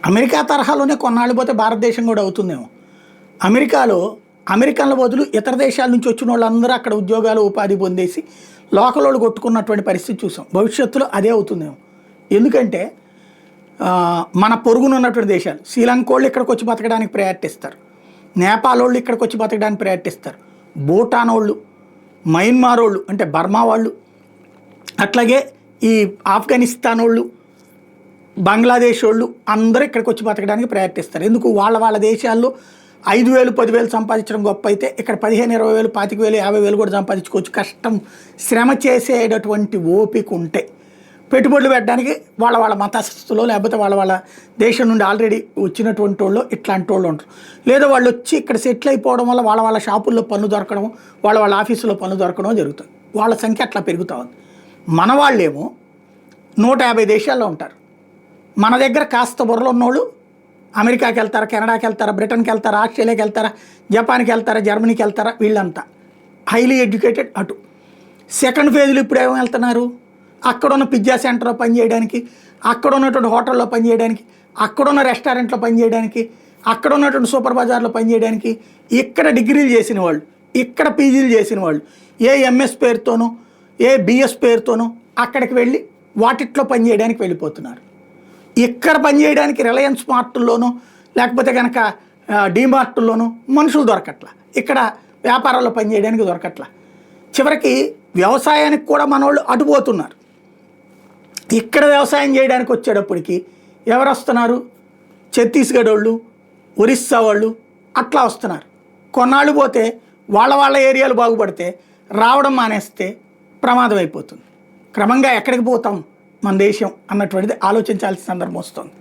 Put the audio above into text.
America తరహాలోనే కొన్నాళ్ళు పోతే భారతదేశం కూడా అవుతుందేమో. అమెరికాలో అమెరికన్ల బదులు ఇతర దేశాల నుంచి వచ్చిన వాళ్ళందరూ అక్కడ ఉద్యోగాలు ఉపాధి పొందేసి లోకల్ వాళ్ళు కొట్టుకున్నటువంటి పరిస్థితి చూసాం. భవిష్యత్తులో అదే అవుతుందేమో. ఎందుకంటే మన పొరుగున ఉన్నటువంటి దేశాలు శ్రీలంక వాళ్ళు ఇక్కడికి వచ్చి బతకడానికి ప్రయత్నిస్తారు, నేపాల్ వాళ్ళు ఇక్కడికి వచ్చి బతకడానికి ప్రయత్నిస్తారు, భూటాన్ వాళ్ళు, మయన్మార్ వాళ్ళు అంటే బర్మా వాళ్ళు, అట్లాగే ఈ ఆఫ్ఘనిస్తాన్ వాళ్ళు, బంగ్లాదేశ్ వాళ్ళు అందరూ ఇక్కడికి వచ్చి బతకడానికి ప్రయత్నిస్తారు. ఎందుకు? వాళ్ళ దేశాల్లో 5,000 10,000 సంపాదించడం గొప్ప అయితే ఇక్కడ 15,000 20,000 25,000 50,000 కూడా సంపాదించుకోవచ్చు. కష్టం శ్రమ చేసేటటువంటి ఓపిక ఉంటే పెట్టుబడులు పెట్టడానికి వాళ్ళ మతస్థులో లేకపోతే వాళ్ళ దేశం నుండి ఆల్రెడీ వచ్చినటువంటి వాళ్ళు ఇట్లాంటి వాళ్ళు ఉంటారు. లేదా వాళ్ళు వచ్చి ఇక్కడ సెటిల్ అయిపోవడం వల్ల వాళ్ళ షాపుల్లో పనులు దొరకడం, వాళ్ళ ఆఫీసులో పనులు దొరకడం జరుగుతుంది. వాళ్ళ సంఖ్య అట్లా పెరుగుతూ ఉంది. మన వాళ్ళేమో 150 దేశాల్లో ఉంటారు. మన దగ్గర కాస్త బుర్రలో ఉన్నోళ్ళు అమెరికాకి వెళ్తారా, కెనడాకి వెళ్తారా, బ్రిటన్కి వెళ్తారా, ఆస్ట్రేలియాకి వెళ్తారా, జపాన్కి వెళ్తారా, జర్మనీకి వెళ్తారా, వీళ్ళంతా హైలీ ఎడ్యుకేటెడ్. అటు సెకండ్ ఫేజ్లో ఇప్పుడు ఏమో వెళ్తున్నారు, అక్కడున్న పిజ్జా సెంటర్లో పనిచేయడానికి, అక్కడ ఉన్నటువంటి హోటల్లో పనిచేయడానికి, అక్కడున్న రెస్టారెంట్లో పనిచేయడానికి, అక్కడ ఉన్నటువంటి సూపర్ బజార్లో పనిచేయడానికి, ఇక్కడ డిగ్రీలు చేసిన వాళ్ళు, ఇక్కడ పీజీలు చేసిన వాళ్ళు, ఏ ఎంఎస్ పేరుతోనో ఏ బిఎస్ పేరుతోనో అక్కడికి వెళ్ళి వాటిట్లో పనిచేయడానికి వెళ్ళిపోతున్నారు. ఇక్కడ పనిచేయడానికి రిలయన్స్ మార్టుల్లోనూ లేకపోతే కనుక డీమార్టుల్లోనూ మనుషులు దొరకట్లా, ఇక్కడ వ్యాపారాల్లో పనిచేయడానికి దొరకట్లా. చివరికి వ్యవసాయానికి కూడా మనోళ్ళు అటుపోతున్నారు. ఇక్కడ వ్యవసాయం చేయడానికి వచ్చేటప్పటికి ఎవరు వస్తున్నారు? ఛత్తీస్గఢ్ వాళ్ళు, ఒరిస్సా వాళ్ళు అట్లా వస్తున్నారు. కొన్నాళ్ళు పోతే వాళ్ళ ఏరియాలు బాగుపడితే రావడం మానేస్తే ప్రమాదం అయిపోతుంది. క్రమంగా ఎక్కడికి పోతాం మన దేశం అన్నటువంటిది ఆలోచించాల్సిన సందర్భం వస్తుంది.